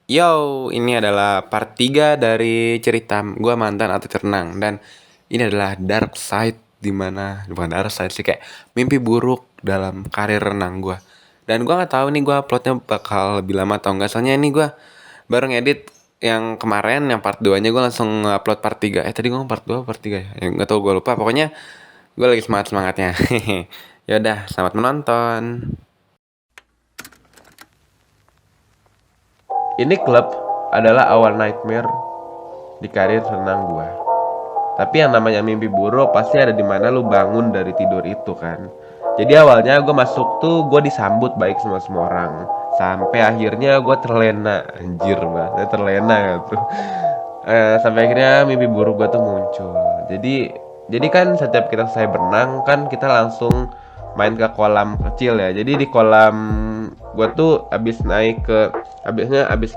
Yo, ini adalah part 3 dari cerita gue mantan atau cernang. Dan ini adalah dark side, dimana bukan dark side sih, kayak mimpi buruk dalam karir renang gue. Dan gue nggak tahu nih gue uploadnya bakal lebih lama atau enggak. Soalnya ini gue baru ngedit yang kemarin, yang part 2 nya gue langsung upload part 3. Tadi gue part 2 part 3 ya? Nggak tahu, gue lupa. Pokoknya gue lagi semangat-semangatnya. Yaudah, selamat menonton. Ini klub adalah awal nightmare di karir renang gua. Tapi yang namanya mimpi buruk pasti ada di mana lu bangun dari tidur itu kan. Jadi awalnya gue masuk tuh gue disambut baik sama semua orang. Sampai akhirnya gue terlena, anjir banget, terlena gitu. Sampai akhirnya mimpi buruk gue tuh muncul. Jadi kan setiap kita selesai berenang kan kita langsung main ke kolam kecil ya. Jadi di kolam gue tuh abis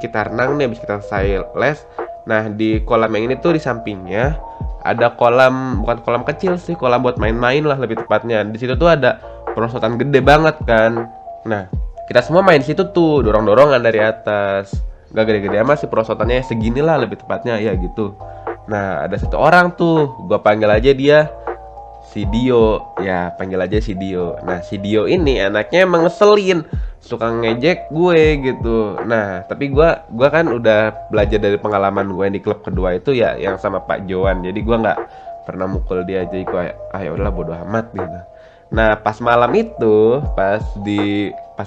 kita renang nih, abis kita selesai les. Nah di kolam yang ini tuh di sampingnya ada kolam, bukan kolam kecil sih, kolam buat main-main lah lebih tepatnya. Di situ tuh ada perosotan gede banget kan. Nah kita semua main situ tuh, dorong-dorongan dari atas. Gak gede-gede amat sih, perosotannya seginilah lebih tepatnya ya gitu. Nah ada satu orang tuh, gua panggil aja dia si Dio, ya panggil aja si Dio. Nah si Dio ini anaknya emang ngeselin, suka ngejek gue gitu. Nah tapi gue kan udah belajar dari pengalaman gue di klub kedua itu ya, yang sama Pak Joan. Jadi gue nggak pernah mukul dia, jadi gue ya udahlah bodo amat gitu. Nah pas malam itu, pas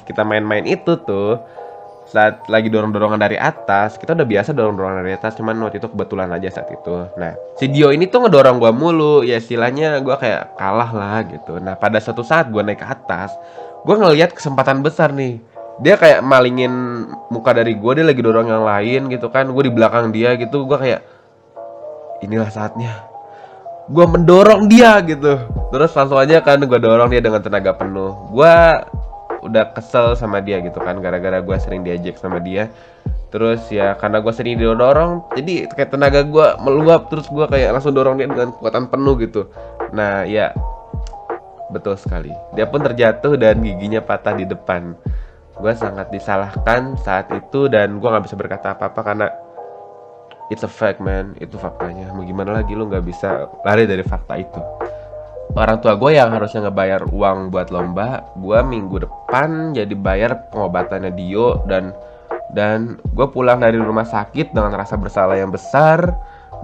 kita main-main itu tuh, saat lagi dorong-dorongan dari atas, kita udah biasa dorong-dorongan dari atas, cuman waktu itu kebetulan aja saat itu. Nah si Dio ini tuh ngedorong gua mulu, ya istilahnya gua kayak kalah lah gitu. Nah pada suatu saat gua naik ke atas, gua ngelihat kesempatan besar nih. Dia kayak malingin muka dari gua, dia lagi dorong yang lain gitu kan. Gue di belakang dia gitu, gua kayak inilah saatnya gue mendorong dia gitu. Terus langsung aja kan gue dorong dia dengan tenaga penuh. Gue udah kesel sama dia gitu kan, gara-gara gue sering diajak sama dia. Terus ya karena gue sering didorong, jadi kayak tenaga gue meluap. Terus gue kayak langsung dorong dia dengan kekuatan penuh gitu. Nah ya, betul sekali, dia pun terjatuh dan giginya patah di depan. Gue sangat disalahkan saat itu, dan gue nggak bisa berkata apa-apa karena it's a fact man, itu faktanya. Mau gimana lagi, lu nggak bisa lari dari fakta itu. Orang tua gue yang harusnya ngebayar uang buat lomba, gue minggu depan jadi bayar pengobatannya Dio. Dan gue pulang dari rumah sakit dengan rasa bersalah yang besar.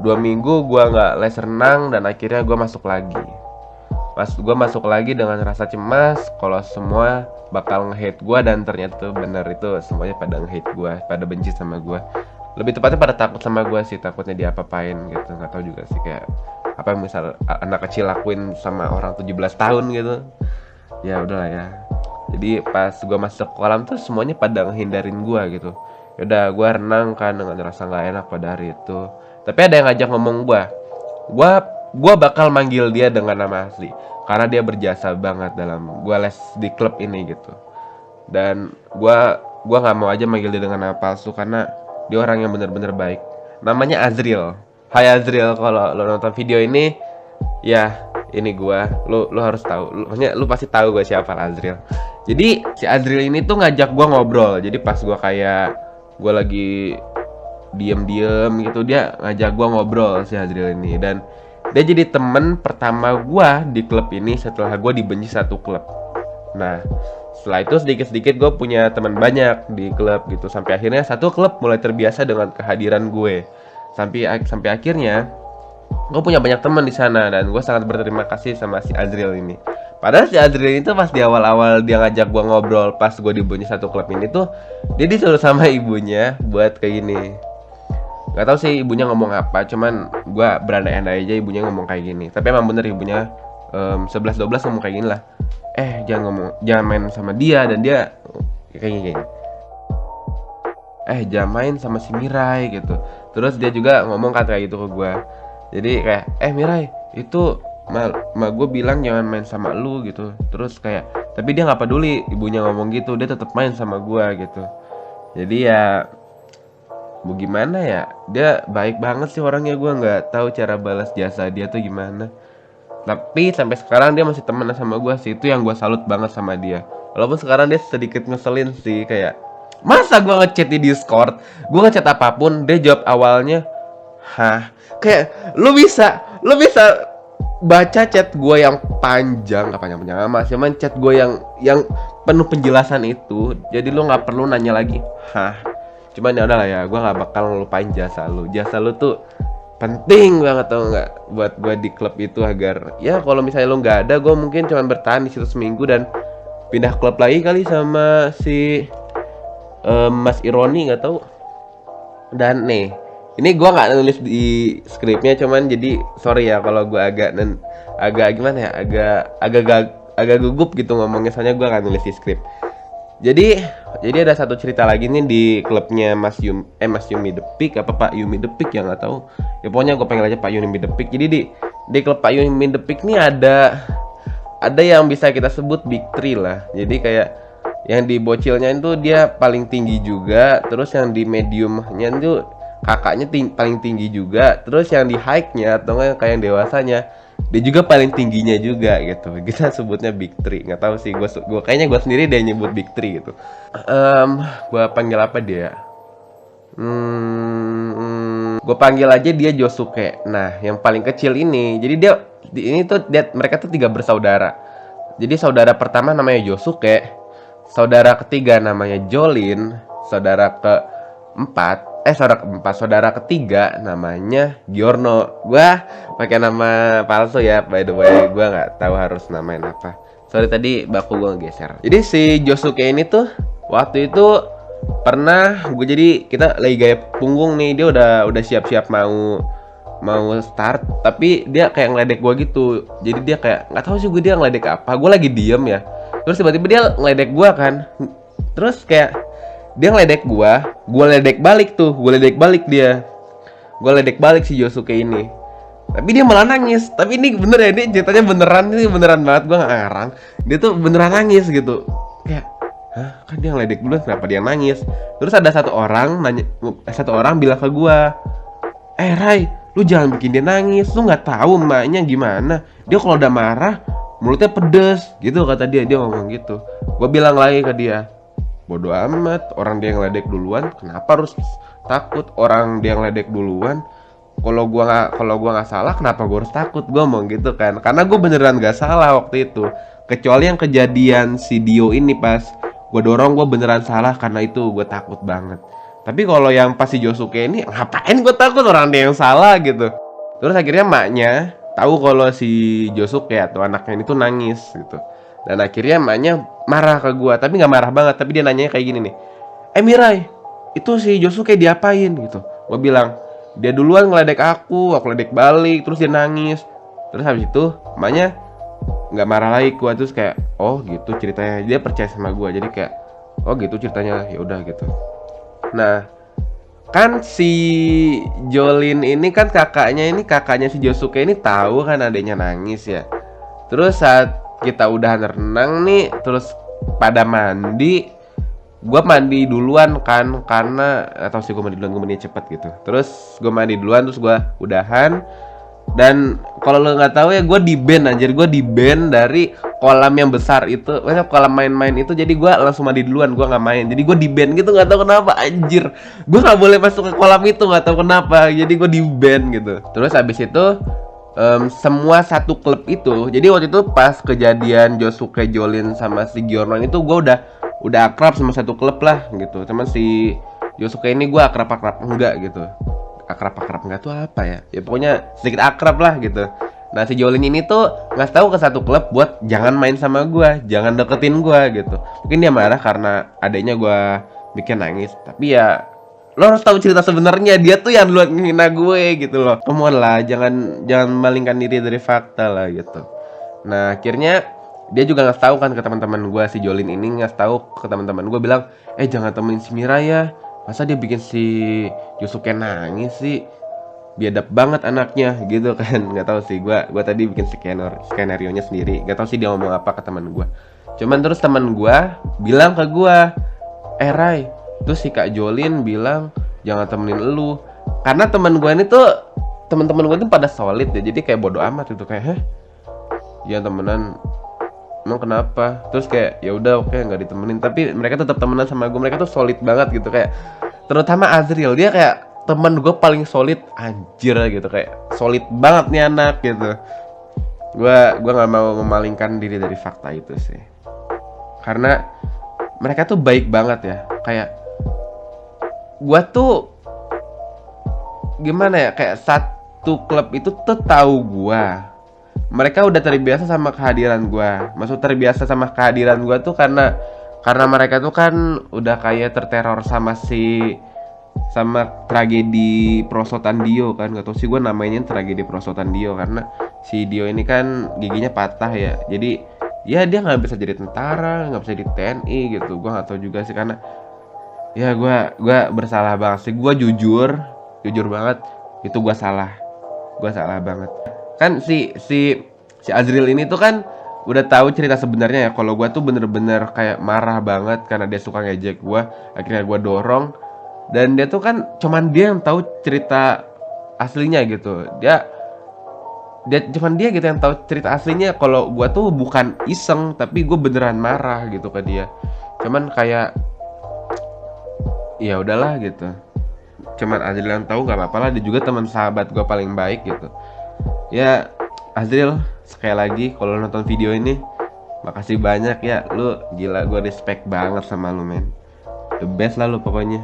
2 minggu gue nggak les renang, dan akhirnya gue masuk lagi. Pas gue masuk lagi dengan rasa cemas kalau semua bakal nge-hate gue, dan ternyata bener, itu semuanya pada nge-hate gue, pada benci sama gue. Lebih tepatnya pada takut sama gue sih, takutnya diapa-apain gitu. Nggak tahu juga sih, kayak apa yang misal anak kecil lakuin sama orang 17 tahun gitu. Ya udahlah ya. Jadi pas gue masuk kolam tuh semuanya pada ngehindarin gue gitu. Yaudah gue renang kan dengan rasa nggak enak pada hari itu. Tapi ada yang ngajak ngomong gue. Gue bakal manggil dia dengan nama asli karena dia berjasa banget dalam gue les di klub ini gitu. Dan gue nggak mau aja manggil dia dengan nama palsu karena dia orang yang bener-bener baik. Namanya Azril. Hai Azril, kalau lo nonton video ini, ya ini gua, lu harus tahu. Maksudnya lu pasti tahu gua siapa Azril. Jadi si Azril ini tuh ngajak gua ngobrol. Jadi pas gua kayak gua lagi diem-diem gitu, dia ngajak gua ngobrol si Azril ini. Dan dia jadi temen pertama gua di klub ini setelah gua dibenci satu klub. Nah setelah itu sedikit-sedikit gue punya teman banyak di klub gitu, sampai akhirnya satu klub mulai terbiasa dengan kehadiran gue. Sampai akhirnya gue punya banyak teman di sana, dan gue sangat berterima kasih sama si Azril ini. Padahal si Azril itu pas di awal-awal dia ngajak gue ngobrol pas gue dibunya satu klub ini tuh, dia disuruh sama ibunya buat kayak gini. Gak tau sih ibunya ngomong apa, cuman gue berandai-andai aja ibunya ngomong kayak gini. Tapi emang bener ibunya 11-12 ngomong kayak gini lah. Jangan main sama dia, dan dia kayak gini. Jangan main sama si Mirai gitu. Terus dia juga ngomong kayak gitu ke gue. Jadi kayak Mirai, itu ma gue bilang jangan main sama lu gitu. Terus kayak tapi dia nggak peduli ibunya ngomong gitu, dia tetap main sama gue gitu. Jadi ya mau gimana ya, dia baik banget sih orangnya. Gue nggak tahu cara balas jasa dia tuh gimana. Tapi sampai sekarang dia masih temenan sama gue sih, itu yang gue salut banget sama dia. Walaupun sekarang dia sedikit ngeselin sih, kayak Masa gue ngechat di Discord, gue ngechat apapun, dia jawab awalnya, hah? Kayak lu bisa baca chat gue yang panjang, apa yang panjang amat, cuman chat gue yang penuh penjelasan itu, jadi lu nggak perlu nanya lagi, hah? Cuman ya udahlah ya, gue nggak bakal ngelupain jasa lu tuh penting banget tau nggak buat gue di klub itu, agar ya kalau misalnya lu nggak ada, gue mungkin cuma bertahan di situ seminggu dan pindah klub lagi kali sama si Mas Ironi nggak tahu. Dan nih, ini gua nggak nulis di skripnya, cuman jadi sorry ya kalau gua agak gimana ya, agak gugup gitu ngomongnya, soalnya gua nggak nulis di skrip. Jadi ada satu cerita lagi nih di klubnya Mas Yumi The Peak, apa Pak Yumi The Peak ya nggak tahu. Ya pokoknya gue panggil aja Pak Yumi The Peak. Jadi di klub Pak Yumi The Peak nih ada yang bisa kita sebut big three lah. Jadi kayak yang di bocilnya itu dia paling tinggi juga, terus yang di mediumnya itu kakaknya paling tinggi juga, terus yang di high-nya atau enggak kayak yang dewasanya dia juga paling tingginya juga gitu. Kita sebutnya big three. Nggak tahu sih, gua kayaknya gua sendiri dia nyebut big three gitu. Gua panggil apa dia? Gue panggil aja dia Josuke. Nah, yang paling kecil ini, jadi mereka tuh 3 bersaudara. Jadi saudara pertama namanya Josuke, saudara ketiga namanya Jolin, saudara ketiga namanya Giorno. Gua pakai nama palsu ya, by the way. Gua nggak tahu harus namain apa. Sorry tadi baku gua ngegeser. Jadi si Josuke ini tuh waktu itu pernah jadi kita lagi gaya punggung nih, dia udah siap-siap mau start, tapi dia kayak ngeledek gua gitu. Jadi dia kayak nggak tahu sih dia ngeledek apa. Gua lagi diem ya. Terus tiba-tiba dia ngeledek gua kan. Terus kayak dia ngeledek gua ledek balik tuh, Gua ledek balik si Josuke ini. Tapi dia malah nangis. Tapi ini bener ya, ini ceritanya beneran banget, gua nggak ngarang. Dia tuh beneran nangis gitu. Kayak, hah, kan dia ngeledek duluan, kenapa dia nangis? Terus ada satu orang bilang ke gua, Rai, lu jangan bikin dia nangis, lu nggak tahu emaknya gimana. Dia kalau udah marah, mulutnya pedes, gitu kata dia ngomong gitu. Gue bilang lagi ke dia, bodoh amat, orang dia ngeledek duluan, kenapa harus takut? Orang dia ngeledek duluan, kalau gua nggak salah, kenapa gue harus takut? Gue ngomong gitu kan, karena gue beneran nggak salah waktu itu. Kecuali yang kejadian si Dio ini pas gue dorong, gue beneran salah, karena itu gue takut banget. Tapi kalau yang pas si Josuke ini, ngapain gue takut, orang dia yang salah gitu. Terus akhirnya maknya tahu kalau si Josuke atau anaknya ini tuh nangis gitu. Dan akhirnya maknya marah ke gue, tapi nggak marah banget, tapi dia nanyanya kayak gini nih, Mirai, itu si Josuke diapain gitu. Gue bilang, dia duluan ngeledek aku ledek balik, terus dia nangis. Terus habis itu maknya nggak marah lagi gue. Terus kayak, oh gitu ceritanya, dia percaya sama gue. Jadi kayak, oh gitu ceritanya, ya udah gitu. Nah, kan si Jolin ini kan kakaknya si Josuke ini tahu kan adanya nangis ya. Terus saat kita udah renang nih, terus pada mandi, gue mandi duluan kan, karena atau sih gue mandi cepet gitu. Terus gue mandi duluan, terus gue udahan. Dan kalau lo nggak tahu ya, gue di ban dari kolam yang besar itu, kolam main-main itu. Jadi gue langsung mandi duluan, gue nggak main. Jadi gue di ban gitu, nggak tahu kenapa, anjir. Gue nggak boleh masuk ke kolam itu, nggak tahu kenapa. Jadi gue di ban gitu. Terus habis itu semua satu klub itu. Jadi waktu itu pas kejadian Josuke, Jolin sama si Giorno itu, gue udah akrab sama satu klub lah gitu. Cuman si Josuke ini gue akrab enggak gitu. Akrab enggak tuh apa ya? Ya pokoknya sedikit akrab lah gitu. Nah si Jolin ini tuh ngasih tahu ke satu klub buat jangan main sama gue, jangan deketin gue gitu. Mungkin dia marah karena adanya gue bikin nangis. Tapi ya lo harus tahu cerita sebenarnya, dia tuh yang duluan menghina gue gitu loh. Come on lah, jangan malingkan diri dari fakta lah gitu. Nah akhirnya dia juga ngasih tahu kan ke teman-teman gue, si Jolin ini ngasih tahu ke teman-teman gue, bilang, jangan temenin si Mira ya. Masa dia bikin si Yusuke nangis sih, biadab banget anaknya gitu kan. Nggak tahu sih, gue tadi bikin skenario nya sendiri, nggak tahu sih dia ngomong apa ke teman gue. Cuman terus teman gue bilang ke gue, Rai, terus si Kak Jolin bilang jangan temenin lu, karena teman gue ini tuh, teman-teman gue tuh pada solid ya. Jadi kayak bodo amat gitu, kayak jangan temenan, emang kenapa? Terus kayak ya udah oke nggak ditemenin, tapi mereka tetap temenan sama gue. Mereka tuh solid banget gitu, kayak terutama Azril, dia kayak temen gue paling solid anjir gitu, kayak solid banget nih anak gitu. Gua nggak mau memalingkan diri dari fakta itu sih, karena mereka tuh baik banget ya. Kayak gua tuh gimana ya, kayak satu klub itu tuh tahu gua. Mereka udah terbiasa sama kehadiran gua. Maksud terbiasa sama kehadiran gua tuh karena mereka tuh kan udah kayak terteror sama tragedi perosotan Dio kan. Gak tau sih gue namainin tragedi perosotan Dio karena si Dio ini kan giginya patah ya. Jadi ya dia nggak bisa jadi tentara, nggak bisa jadi TNI gitu. Gue nggak tahu juga sih, karena ya gue bersalah banget sih. Gue jujur banget, itu gue salah banget. Kan si Azril ini tuh kan udah tahu cerita sebenarnya ya, kalau gue tuh bener-bener kayak marah banget karena dia suka ngejek gue. Akhirnya gue dorong, dan dia tuh kan cuman dia yang tahu cerita aslinya gitu. Cuman dia gitu yang tahu cerita aslinya, kalau gue tuh bukan iseng tapi gue beneran marah gitu ke dia. Cuman kayak ya udahlah gitu, cuman Azril yang tahu, nggak apa-apa lah, dia juga teman sahabat gue paling baik gitu. Ya Azril, sekali lagi kalau nonton video ini makasih banyak ya, lu gila, gue respect banget sama lu men, the best lah lu pokoknya.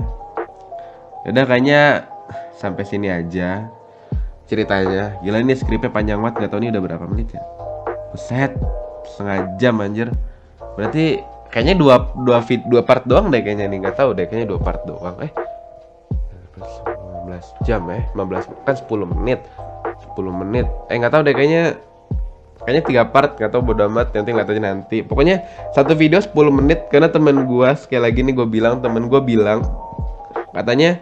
Udah kayaknya sampai sini aja ceritanya. Gila ini skripnya panjang banget, nggak tahu ini udah berapa menit ya. Buset, setengah jam anjir. Berarti kayaknya dua part doang deh kayaknya nih, nggak tahu deh, kayaknya 2 part doang. 15 jam 15 kan 10 menit. 10 menit. Nggak tahu deh, kayaknya 3 part, nggak tahu, bodo amat, nanti lihat aja nanti. Pokoknya satu video 10 menit karena temen gua, sekali lagi nih temen gua bilang katanya,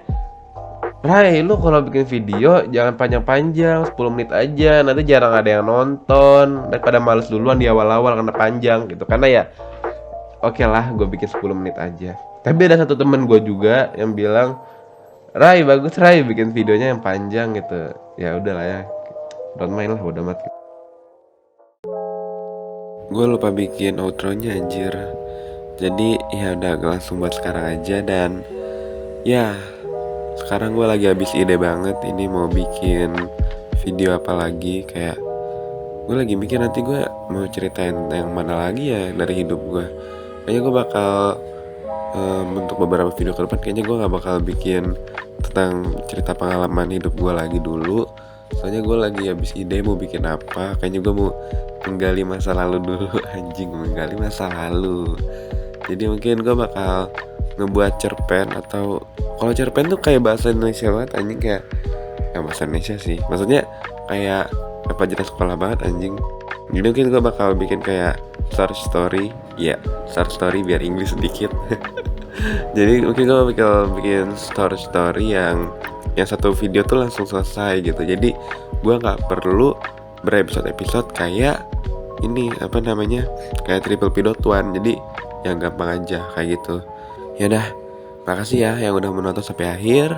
Rai, lu kalau bikin video jangan panjang-panjang, 10 menit aja, nanti jarang ada yang nonton, daripada males duluan di awal-awal karena panjang gitu. Karena ya oke lah, gue bikin 10 menit aja. Tapi ada satu temen gue juga yang bilang, Rai, bagus Rai bikin videonya yang panjang gitu. Ya udahlah ya, don't mind lah, bodo amat gitu. Gue lupa bikin outro-nya anjir. Jadi ya udah langsung buat sekarang aja. Dan ya sekarang gue lagi habis ide banget ini mau bikin video apa lagi. Kayak gue lagi mikir nanti gue mau ceritain yang mana lagi ya dari hidup gue. Kayaknya gue bakal untuk beberapa video ke depan kayaknya gue gak bakal bikin tentang cerita pengalaman hidup gue lagi dulu. Soalnya gue lagi habis ide mau bikin apa. Kayaknya gue mau menggali masa lalu dulu. Anjing, menggali masa lalu. Jadi mungkin gue bakal ngebuat cerpen, atau kalau cerpen tuh kayak bahasa Indonesia banget anjing, kayak bahasa Indonesia sih, maksudnya kayak apa jelas sekolah banget anjing. Jadi mungkin gue bakal bikin kayak short story biar Inggris sedikit. Jadi mungkin gue bakal bikin story yang satu video tuh langsung selesai gitu. Jadi gue nggak perlu berepisode kayak ini kayak Triple P.1. Jadi yang gampang aja kayak gitu. Ya udah, makasih ya yang udah menonton sampai akhir.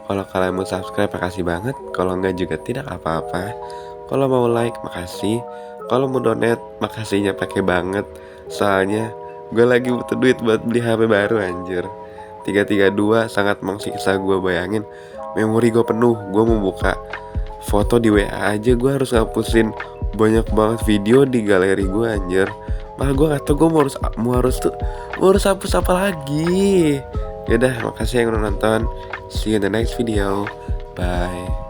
Kalau kalian mau subscribe makasih banget. Kalau enggak juga tidak apa-apa. Kalau mau like makasih. Kalau mau donate makasihnya pakai banget. Soalnya gue lagi butuh duit buat beli HP baru anjir. 332 sangat mengsiksa gue, bayangin. Memori gue penuh. Gue mau buka foto di WA aja gue harus ngapusin banyak banget video di galeri gue anjir. Malah gue gak tau gue mau harus hapus apa lagi. Yaudah, makasih yang udah nonton. See you in the next video. Bye.